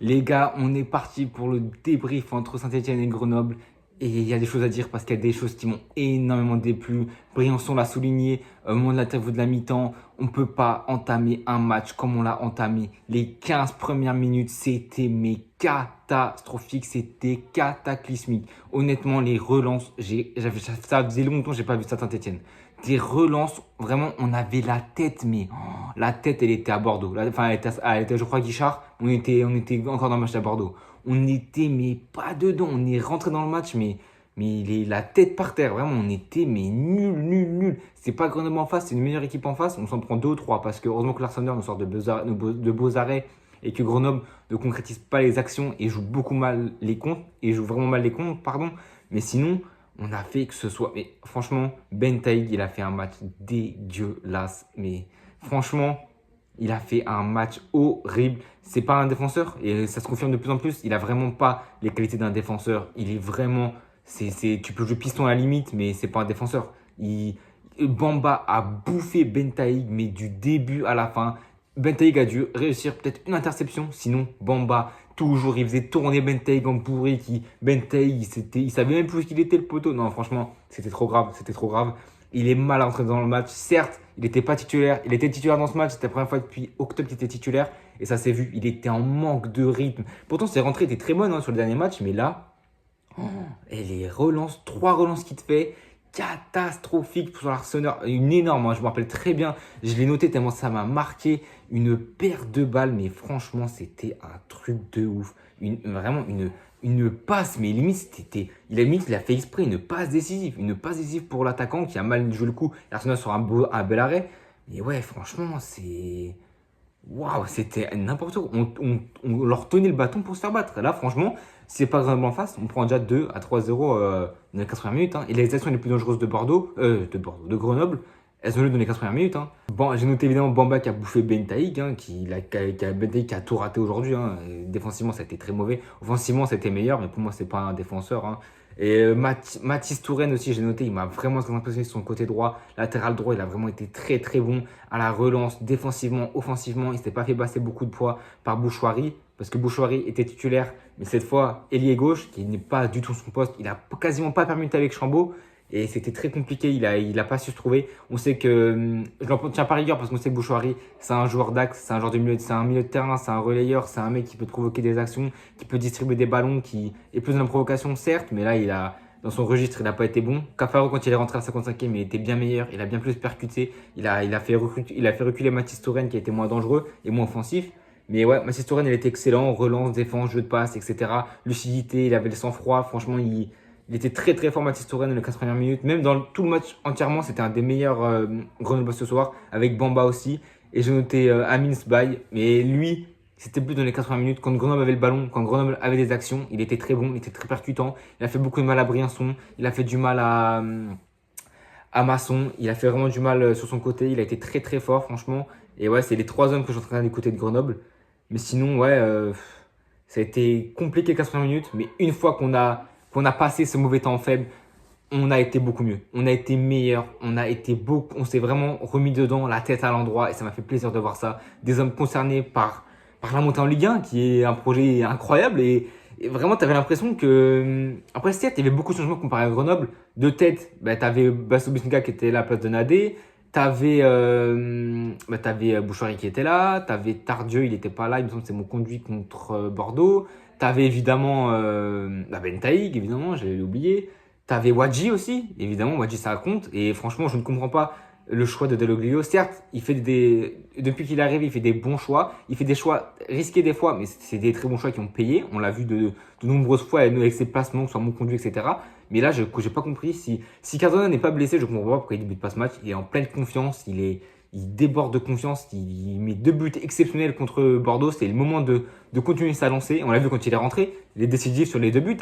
Les gars, on est parti pour le débrief entre Saint-Etienne et Grenoble. Et il y a des choses à dire parce qu'il y a des choses qui m'ont énormément déplu. Briançon l'a souligné au moment de l'interview de la mi-temps. On ne peut pas entamer un match comme on l'a entamé. Les 15 premières minutes, c'était mais catastrophique, c'était cataclysmique. Honnêtement, les relances, ça faisait longtemps que je n'ai pas vu Saint-Etienne. Des relances, vraiment, on avait la tête, mais la tête, elle était à Bordeaux. Enfin, elle était, je crois, Guichard. On était encore dans le match à Bordeaux. On était, mais pas dedans. On est rentré dans le match, mais la tête par terre. Vraiment, on était, mais nul, nul, nul. C'est pas Grenoble en face, c'est une meilleure équipe en face. On s'en prend deux ou trois parce que heureusement que l'Arsenal nous sort de beaux arrêts et que Grenoble ne concrétise pas les actions et joue beaucoup mal les comptes. Et joue vraiment mal les comptes, pardon. Mais sinon, on a fait que ce soit. Mais franchement, Ben Taïg, il a fait un match dégueulasse. Mais franchement, il a fait un match horrible. C'est pas un défenseur et ça se confirme de plus en plus. Il a vraiment pas les qualités d'un défenseur. Il est vraiment. Tu peux jouer piston à la limite, mais c'est pas un défenseur. Bamba a bouffé Ben Taïg, mais du début à la fin. Ben Taïg a dû réussir peut-être une interception. Sinon, Bamba, toujours, il faisait tourner Ben Taïg en pourri. Ben Taïg, il savait même plus qu'il était le poteau. Non, franchement, c'était trop grave. C'était trop grave. Il est mal rentré dans le match. Certes, il n'était pas titulaire. Il était titulaire dans ce match. C'était la première fois depuis octobre qu'il était titulaire. Et ça s'est vu. Il était en manque de rythme. Pourtant, ses rentrées étaient très bonnes sur le dernier match. Mais là, et les relances, trois relances qu'il te fait, catastrophique pour l'Arsenal. Une énorme, je me rappelle très bien. Je l'ai noté tellement ça m'a marqué. Une perte de balles. Mais franchement, c'était un truc de ouf. Vraiment une passe, mais limite, il a fait exprès une passe décisive. Une passe décisive pour l'attaquant qui a mal joué le coup. Arsenal sur un bel arrêt. Mais ouais, franchement, c'est. Waouh, c'était n'importe quoi. On leur tenait le bâton pour se faire battre. Là, franchement, c'est pas Grenoble en face. On prend déjà 2 à 3-0 dans les 80 minutes. Et les actions les plus dangereuses de Grenoble, elles ont lieu dans les 80 minutes. Bon, j'ai noté évidemment Bamba qui a bouffé Ben Taïg, Ben Taïg qui a tout raté aujourd'hui. Défensivement, ça a été très mauvais. Offensivement, c'était meilleur, mais pour moi, c'est pas un défenseur. Et Mathis Touraine aussi, j'ai noté, il m'a vraiment très impressionné sur son côté droit. Latéral droit, il a vraiment été très très bon à la relance, défensivement, offensivement. Il ne s'était pas fait passer beaucoup de poids par Bouchouari, parce que Bouchouari était titulaire, mais cette fois, ailier gauche, qui n'est pas du tout son poste. Il n'a quasiment pas permuté avec Chambaud. Et c'était très compliqué, il a pas su se trouver. On sait que, je l'en tiens par rigueur parce qu'on sait que Bouchouari, c'est un joueur d'axe, c'est un joueur de milieu, c'est un milieu de terrain, c'est un relayeur, c'est un mec qui peut provoquer des actions, qui peut distribuer des ballons, qui est plus dans la provocation, certes, mais là, dans son registre, il n'a pas été bon. Cafaro, quand il est rentré à 55e, il était bien meilleur, il a bien plus percuté, il a fait reculer Mathis Touraine qui a été moins dangereux et moins offensif. Mais ouais, Mathis Touraine, il était excellent, relance, défense, jeu de passe, etc. Lucidité, il avait le sang-froid, franchement, il était très très fort Mathis Touraine dans les 15 premières minutes. Même dans tout le match entièrement, c'était un des meilleurs Grenoble ce soir, avec Bamba aussi. Et j'ai noté Amin Sbaye, mais lui, c'était plus dans les 80 minutes. Quand Grenoble avait le ballon, quand Grenoble avait des actions, il était très bon, il était très percutant. Il a fait beaucoup de mal à Briançon, il a fait du mal à Masson, il a fait vraiment du mal sur son côté. Il a été très très fort, franchement. Et ouais, c'est les trois hommes que je suis en train d'écouter de Grenoble. Mais sinon, ouais, ça a été compliqué les 80 minutes. Mais une fois qu'on a passé ce mauvais temps faible, on a été beaucoup mieux. On a été meilleur. On s'est vraiment remis dedans, la tête à l'endroit. Et ça m'a fait plaisir de voir ça. Des hommes concernés par la montée en Ligue 1, qui est un projet incroyable. Et vraiment, tu avais l'impression que. Après, certes, il y avait beaucoup de changements comparé à Grenoble. De tête, bah, tu avais Basso Bisnica qui était là à la place de Nadé. T'avais Bouchouari qui était là, t'avais Tardieu, il n'était pas là, il me semble que c'est mon conduit contre Bordeaux. T'avais évidemment Ben Taïg, évidemment, j'allais l'oublier. T'avais Wadji aussi, évidemment, Wadji ça compte. Et franchement, je ne comprends pas le choix de Deloglio. Certes, depuis qu'il est arrivé, il fait des bons choix. Il fait des choix risqués des fois, mais c'est des très bons choix qui ont payé. On l'a vu de nombreuses fois avec ses placements, que ce soit mon conduit, etc. Mais là, je n'ai pas compris. Si Cardona n'est pas blessé, je ne comprends pas pourquoi il ne débute pas ce match. Il est en pleine confiance. Il déborde de confiance. Il met deux buts exceptionnels contre Bordeaux. C'est le moment de continuer sa lancée. On l'a vu quand il est rentré. Il est décisif sur les deux buts.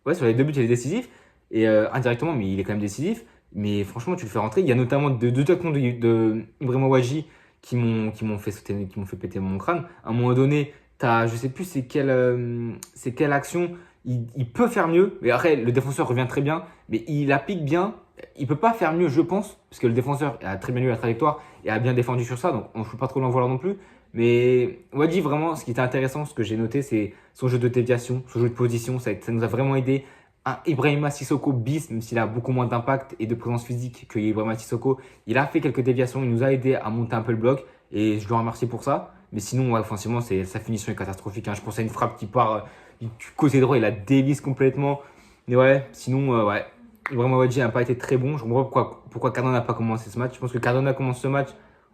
Ouais, sur les deux buts, il est décisif. Et indirectement, mais il est quand même décisif. Mais franchement, tu le fais rentrer. Il y a notamment deux tacons de Ibrahima Ouadji qui m'ont fait sauter, qui m'ont fait péter mon crâne. À un moment donné, je sais plus c'est quelle action. Il peut faire mieux, mais après, le défenseur revient très bien, mais il applique bien. Il peut pas faire mieux, je pense, parce que le défenseur a très bien lu la trajectoire et a bien défendu sur ça, donc on ne peut pas trop l'en vouloir non plus. Mais Wadji, vraiment, ce qui était intéressant, ce que j'ai noté, c'est son jeu de déviation, son jeu de position. Ça nous a vraiment aidé. Un Ibrahima Sissoko bis, même s'il a beaucoup moins d'impact et de présence physique que Ibrahima Sissoko, il a fait quelques déviations, il nous a aidé à monter un peu le bloc et je le remercie pour ça. Mais sinon, ouais, offensivement, sa finition est catastrophique, hein. Je pense à une frappe qui part du côté droit, il la dévisse complètement. Mais ouais, sinon, ouais, vraiment Wadji n'a pas été très bon. Je comprends pas pourquoi Cardona n'a pas commencé ce match. Je pense que Cardona commence ce match,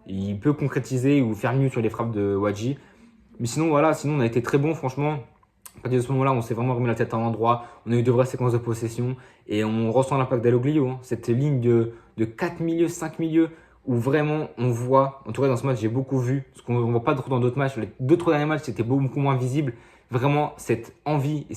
il peut concrétiser ou faire mieux sur les frappes de Wadji. Mais sinon, voilà, sinon on a été très bon, franchement. À partir de ce moment-là, on s'est vraiment remis la tête à l'endroit. On a eu de vraies séquences de possession et on ressent l'impact d'Aloglio, hein. Cette ligne de 4 milieux, 5 milieux où vraiment on voit, en tout cas dans ce match, j'ai beaucoup vu, ce qu'on ne voit pas trop dans d'autres matchs. Les 2-3 derniers matchs, c'était beaucoup moins visible. Vraiment, cette envie et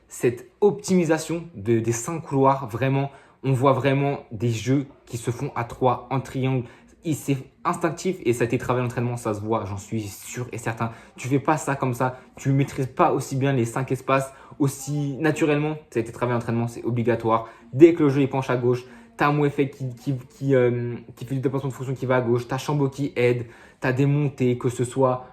cette optimisation des 5 couloirs, vraiment, on voit vraiment des jeux qui se font à 3 en triangle. C'est instinctif et ça a été travaillé à l'entraînement, ça se voit, j'en suis sûr et certain. Tu fais pas ça comme ça, tu ne maîtrises pas aussi bien les 5 espaces, aussi naturellement. Ça a été travaillé à l'entraînement, c'est obligatoire. Dès que le jeu il penche à gauche, tu as Mouefek qui fait du déplacement de fonction qui va à gauche, tu as Chambo qui aide, tu as des montées, que ce soit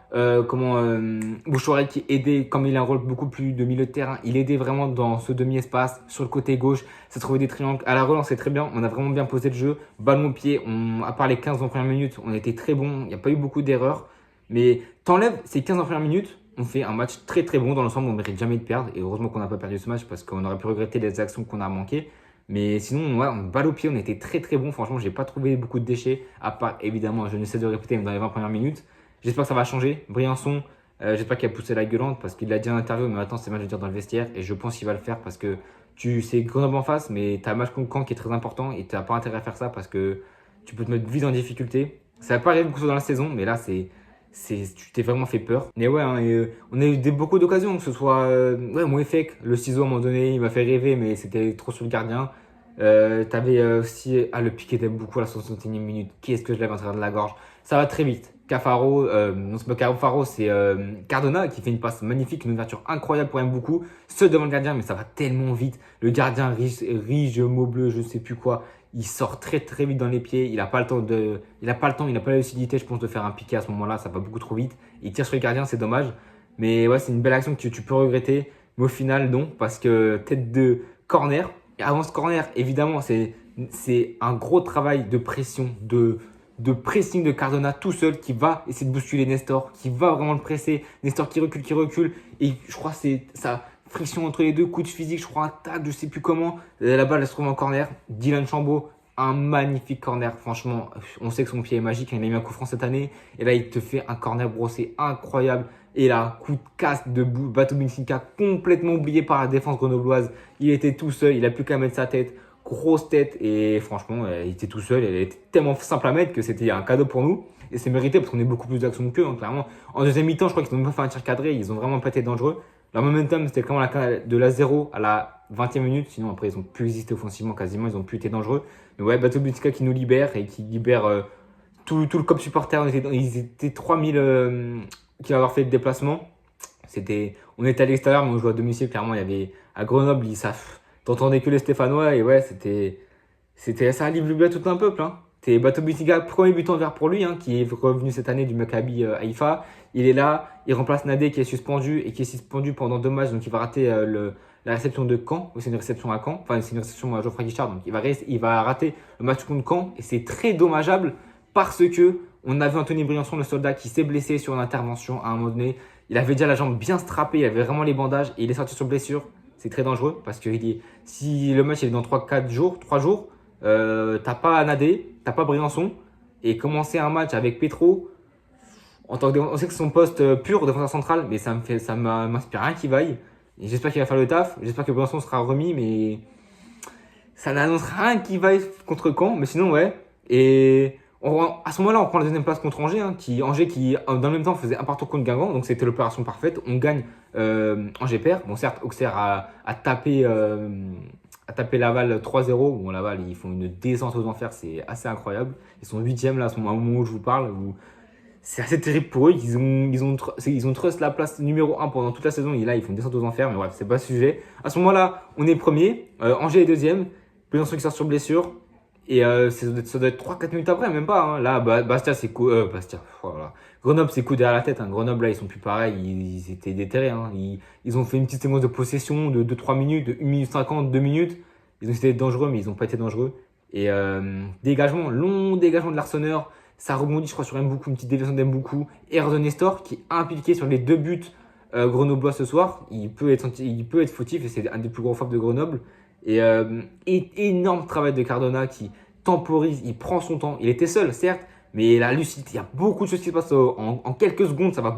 Bouchouarel qui aidait, comme il a un rôle beaucoup plus de milieu de terrain, il aidait vraiment dans ce demi-espace, sur le côté gauche, ça trouvait des triangles. À la relance, c'est très bien, on a vraiment bien posé le jeu, ballon au pied, à part les 15 en première minute, on était très bon, il n'y a pas eu beaucoup d'erreurs. Mais t'enlèves ces 15 en première minute, on fait un match très très bon dans l'ensemble, on ne mérite jamais de perdre. Et heureusement qu'on n'a pas perdu ce match parce qu'on aurait pu regretter les actions qu'on a manquées. Mais sinon, ouais, on balle au pied, on était très très bon. Franchement, j'ai pas trouvé beaucoup de déchets, à part évidemment, je ne sais de répéter, mais dans les 20 premières minutes. J'espère que ça va changer. Briançon, j'espère qu'il a poussé la gueulante parce qu'il l'a dit en interview, mais maintenant c'est mal de dire dans le vestiaire. Et je pense qu'il va le faire parce que c'est Grenoble en face, mais tu as un match contre Caen qui est très important et tu n'as pas intérêt à faire ça parce que tu peux te mettre vite en difficulté. Ça va pas arriver beaucoup dans la saison, mais là, tu t'es vraiment fait peur. Mais ouais, hein, on a eu beaucoup d'occasions, que ce soit ouais, Mouefek, le ciseau à un moment donné, il m'a fait rêver, mais c'était trop sur le gardien. T'avais aussi le piqué était beaucoup à la 61e minute. Qu'est-ce que je l'avais en train de la gorge. Ça va très vite. Cafaro, non c'est pas Cafaro, c'est Cardona qui fait une passe magnifique, une ouverture incroyable pour beaucoup. Seul devant le gardien, mais ça va tellement vite. Le gardien Rige, mot bleu, je sais plus quoi. Il sort très très vite dans les pieds. Il n'a pas le temps, il n'a pas la lucidité, je pense, de faire un piqué à ce moment-là. Ça va beaucoup trop vite. Il tire sur le gardien, c'est dommage. Mais ouais, c'est une belle action que tu peux regretter. Mais au final, non, parce que tête de corner. Et avant ce corner, évidemment, c'est un gros travail de pression, de pressing de Cardona tout seul qui va essayer de bousculer Nestor, qui va vraiment le presser. Nestor qui recule. Et je crois que c'est ça. Friction entre les deux, coup de physique, je crois un tag, je sais plus comment. La balle elle se trouve en corner. Dylan Chambaud, un magnifique corner. Franchement, on sait que son pied est magique. Il a mis un coup franc cette année. Et là, il te fait un corner brossé incroyable. Et là, coup de casse de Bato Benfica, complètement oublié par la défense grenobloise. Il était tout seul, il n'a plus qu'à mettre sa tête. Grosse tête. Et franchement, il était tout seul. Elle était tellement simple à mettre que c'était un cadeau pour nous. Et c'est mérité parce qu'on a beaucoup plus d'actions qu'eux, hein, clairement. En deuxième mi-temps, je crois qu'ils n'ont pas fait un tir cadré. Ils ont vraiment pas été dangereux. Leur momentum, c'était quand même de la 0 à la 20e minute. Sinon, après, ils n'ont plus existé offensivement quasiment. Ils n'ont plus été dangereux. Mais ouais, Bato Benfica qui nous libère et qui libère tout le COP supporter. Ils étaient 3000 qui avaient fait le déplacement. On était à l'extérieur, mais on jouait à domicile. Clairement, il y avait à Grenoble, t'entendais que les Stéphanois. Et ouais, ça a livré tout un peuple, hein. C'est Bato Benfica, premier but en vert pour lui, hein, qui est revenu cette année du Maccabi Haïfa. Il est là, il remplace Nadé qui est suspendu et qui est suspendu pendant 2 matchs, donc il va rater la réception de Caen. Ou c'est une réception à Caen, enfin c'est une réception à Geoffroy Guichard, donc il va rater le match contre Caen et c'est très dommageable parce que on a vu Anthony Briançon, le soldat, qui s'est blessé sur une intervention à un moment donné. Il avait déjà la jambe bien strappée, il avait vraiment les bandages et il est sorti sur blessure. C'est très dangereux parce que si le match est dans 3 jours, t'as pas Nadé, t'as pas Briançon et commencer un match avec Petro. On sait que c'est son poste pur défenseur central, mais ça m'inspire rien qu'il vaille. Et j'espère qu'il va faire le taf. J'espère que Briançon sera remis, mais ça n'annonce rien qu'il vaille contre Caen. Mais sinon, ouais. Et à ce moment-là, on prend la deuxième place contre Angers, hein, Angers qui, dans le même temps, faisait un partout contre Guingamp. Donc c'était l'opération parfaite. On gagne, Angers perd. Bon, certes, Auxerre a tapé Laval 3-0. Bon, Laval, ils font une descente aux enfers, c'est assez incroyable. Ils sont 8e là, au moment où je vous parle. C'est assez terrible pour eux. Ils ont trust la place numéro 1 pendant toute la saison. Et là, ils font une descente aux enfers. Mais bref, c'est pas le sujet. À ce moment-là, on est premier. Angers est deuxième. Besançon qui sort sur blessure. Et ça doit être 3-4 minutes après, même pas. Hein. Là, Bastia, c'est coup. Bastia, voilà. Grenoble, c'est coup derrière la tête. Hein. Grenoble, là, ils sont plus pareils. Ils étaient déterrés. Hein. Ils ont fait une petite séquence de possession de 2-3 minutes, de 1 minute 50, 2 minutes. Ils ont essayé d'être dangereux, mais ils n'ont pas été dangereux. Et dégagement, long dégagement de l'Arseneur. Ça rebondit, je crois, sur Mboukou, une petite déviation d'Mboukou. Erreur de Nestor, qui est impliqué sur les 2 buts grenoblois ce soir. Il peut être fautif, et c'est un des plus gros fautes de Grenoble. Et énorme travail de Cardona qui temporise, il prend son temps. Il était seul, certes, mais la lucidité, il y a beaucoup de choses qui se passent en quelques secondes. Ça va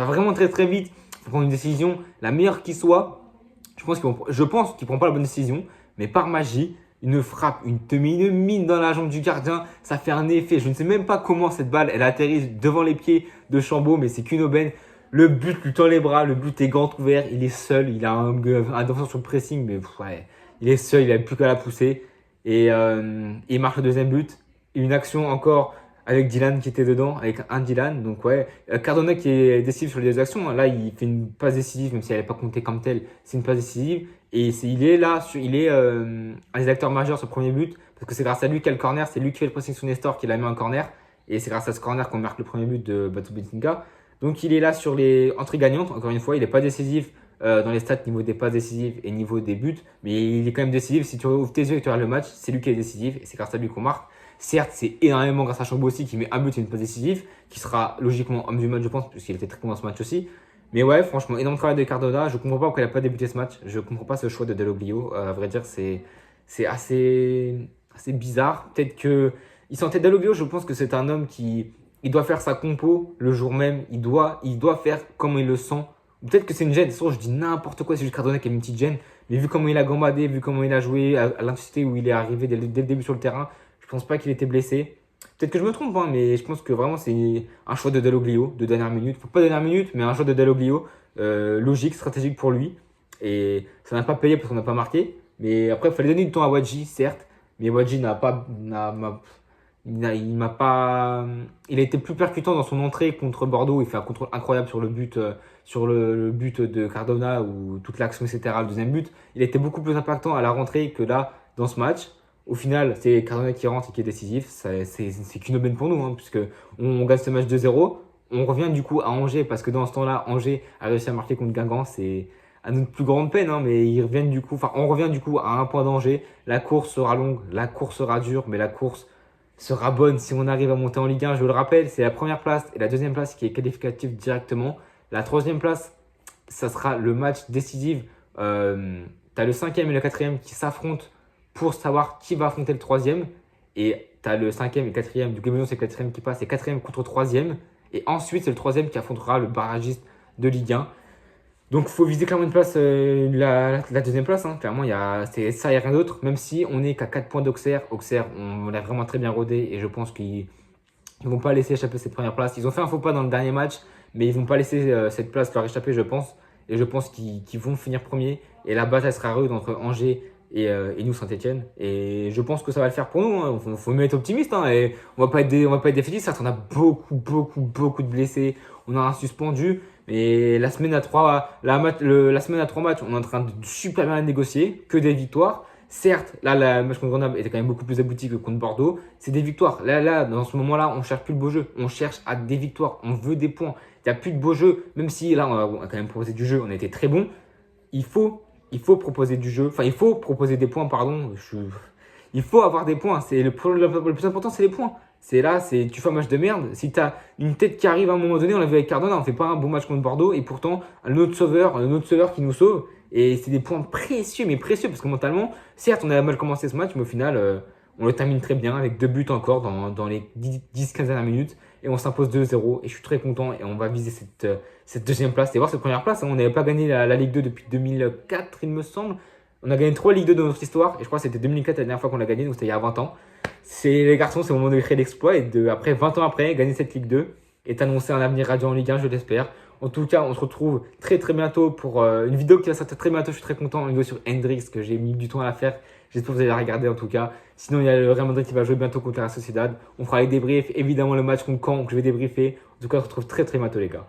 vraiment très très vite. Il faut prendre une décision, la meilleure qui soit. Je pense qu'il ne prend pas la bonne décision, mais par magie, une frappe, une mine dans la jambe du gardien, ça fait un effet. Je ne sais même pas comment cette balle, elle atterrit devant les pieds de Chambaud, mais c'est qu'une aubaine. Le but lui tend les bras, le but est grand ouvert, il est seul, il a un défenseur sur le pressing, mais ouais, il est seul, il n'a plus qu'à la pousser. Et il marque le deuxième but. Une action encore avec Dylan qui était dedans, avec un Dylan. Donc ouais, Cardona qui est décisif sur les deux actions. Là, il fait une passe décisive, même si elle n'est pas comptée comme telle, c'est une passe décisive. Et il est là, il est un des acteurs majeurs sur le premier but, parce que c'est grâce à lui qu'il y a le corner, c'est lui qui fait le pressing sur Nestor, qui l'a mis en corner. Et c'est grâce à ce corner qu'on marque le premier but de Batu Benfica. Donc il est là sur les entrées gagnantes, encore une fois, il n'est pas décisif dans les stats niveau des passes décisives et niveau des buts, mais il est quand même décisif. Si tu ouvres tes yeux et que tu regardes le match, c'est lui qui est décisif et c'est grâce à lui qu'on marque. Certes, c'est énormément grâce à Chambaud aussi qui met un but et une passe décisive, qui sera logiquement homme du match, je pense, puisqu'il était très bon dans ce match aussi. Mais ouais, franchement, énorme travail de Cardona. Je comprends pas pourquoi il n'a pas débuté ce match. Je comprends pas ce choix de Deloglio. À vrai dire, c'est assez bizarre. Peut-être que il sentait Deloglio, je pense que c'est un homme qui il doit faire sa compo le jour même. Il doit faire comme il le sent. Peut-être que c'est une gêne. Sinon, je dis n'importe quoi. C'est juste Cardona qui a une petite gêne. Mais vu comment il a gambadé, vu comment il a joué, à l'intensité où il est arrivé dès le début sur le terrain, je pense pas qu'il était blessé. Peut-être que je me trompe, hein, mais je pense que vraiment c'est un choix de Deloglio de dernière minute. Pas de dernière minute, mais un choix de Deloglio logique, stratégique pour lui. Et ça n'a pas payé parce qu'on n'a pas marqué. Mais après, il fallait donner du temps à Wadji, certes. Mais Wadji il a été plus percutant dans son entrée contre Bordeaux. Il fait un contrôle incroyable sur le but, sur le but de Cardona ou toute l'action, etc. Le deuxième but. Il a été beaucoup plus impactant à la rentrée que là dans ce match. Au final, c'est Cardona qui rentre et qui est décisif. C'est qu'une aubaine pour nous, hein, puisque on gagne ce match 2-0. On revient du coup à Angers parce que dans ce temps-là, Angers a réussi à marquer contre Guingamp. C'est à notre plus grande peine, hein, mais on revient du coup à un point d'Angers. La course sera longue, la course sera dure, mais la course sera bonne si on arrive à monter en Ligue 1. Je le rappelle, c'est la première place et la deuxième place qui est qualificative directement. La troisième place, ça sera le match décisif. Tu as le cinquième et le quatrième qui s'affrontent pour savoir qui va affronter le troisième. Et tu as le cinquième et le quatrième. Du coup, c'est le quatrième qui passe. C'est quatrième contre troisième. Et ensuite, c'est le troisième qui affrontera le barragiste de Ligue 1. Donc, il faut viser clairement une place, la deuxième place. Hein. Clairement, c'est ça, il n'y a rien d'autre. Même si on n'est qu'à 4 points d'Auxerre. Auxerre, on l'a vraiment très bien rodé. Et je pense qu'ils ne vont pas laisser échapper cette première place. Ils ont fait un faux pas dans le dernier match. Mais ils ne vont pas laisser cette place leur échapper, je pense. Et je pense qu'ils vont finir premier. Et la bataille sera rude entre Angers et nous, Saint-Etienne. Et je pense que ça va le faire pour nous. Hein. Faut même être optimiste. Hein. Et on va pas être défaitistes. Certes, on a beaucoup de blessés. On a un suspendu. Mais la semaine à 3 matchs, on est en train de super bien négocier, que des victoires. Certes, là, le match contre Grenoble était quand même beaucoup plus abouti que contre Bordeaux. C'est des victoires. Là, dans ce moment-là, on cherche plus le beau jeu. On cherche à des victoires. On veut des points. Il n'y a plus de beau jeu. Même si là, on a quand même proposé du jeu. On a été très bon. Il faut proposer du jeu. Enfin, il faut proposer des points, pardon. Il faut avoir des points. Le plus important, c'est les points. Tu fais un match de merde. Si tu as une tête qui arrive à un moment donné, on l'a vu avec Cardona, on ne fait pas un bon match contre Bordeaux. Et pourtant, un autre sauveur qui nous sauve. Et c'est des points précieux, mais précieux. Parce que mentalement, certes, on a mal commencé ce match, mais au final, on le termine très bien avec 2 buts encore dans les 10-15 dernières minutes. Et on s'impose 2-0. Et je suis très content. Et on va viser cette deuxième place. Et voir cette première place. Hein. On n'avait pas gagné la Ligue 2 depuis 2004, il me semble. On a gagné 3 Ligue 2 dans notre histoire. Et je crois que c'était 2004 la dernière fois qu'on l'a gagné. Donc c'était il y a 20 ans. Les garçons, c'est le moment de créer l'exploit. Et après 20 ans après, gagner cette Ligue 2 et annoncer un avenir radieux en Ligue 1, je l'espère. En tout cas, on se retrouve très bientôt pour une vidéo qui va sortir très bientôt. Je suis très content. Une vidéo sur Hendrix que j'ai mis du temps à la faire. J'espère que vous allez la regarder en tout cas. Sinon, il y a le Real Madrid qui va jouer bientôt contre la Sociedad. On fera les débriefs. Évidemment, le match contre Caen que je vais débriefer. En tout cas, on se retrouve très bientôt les gars.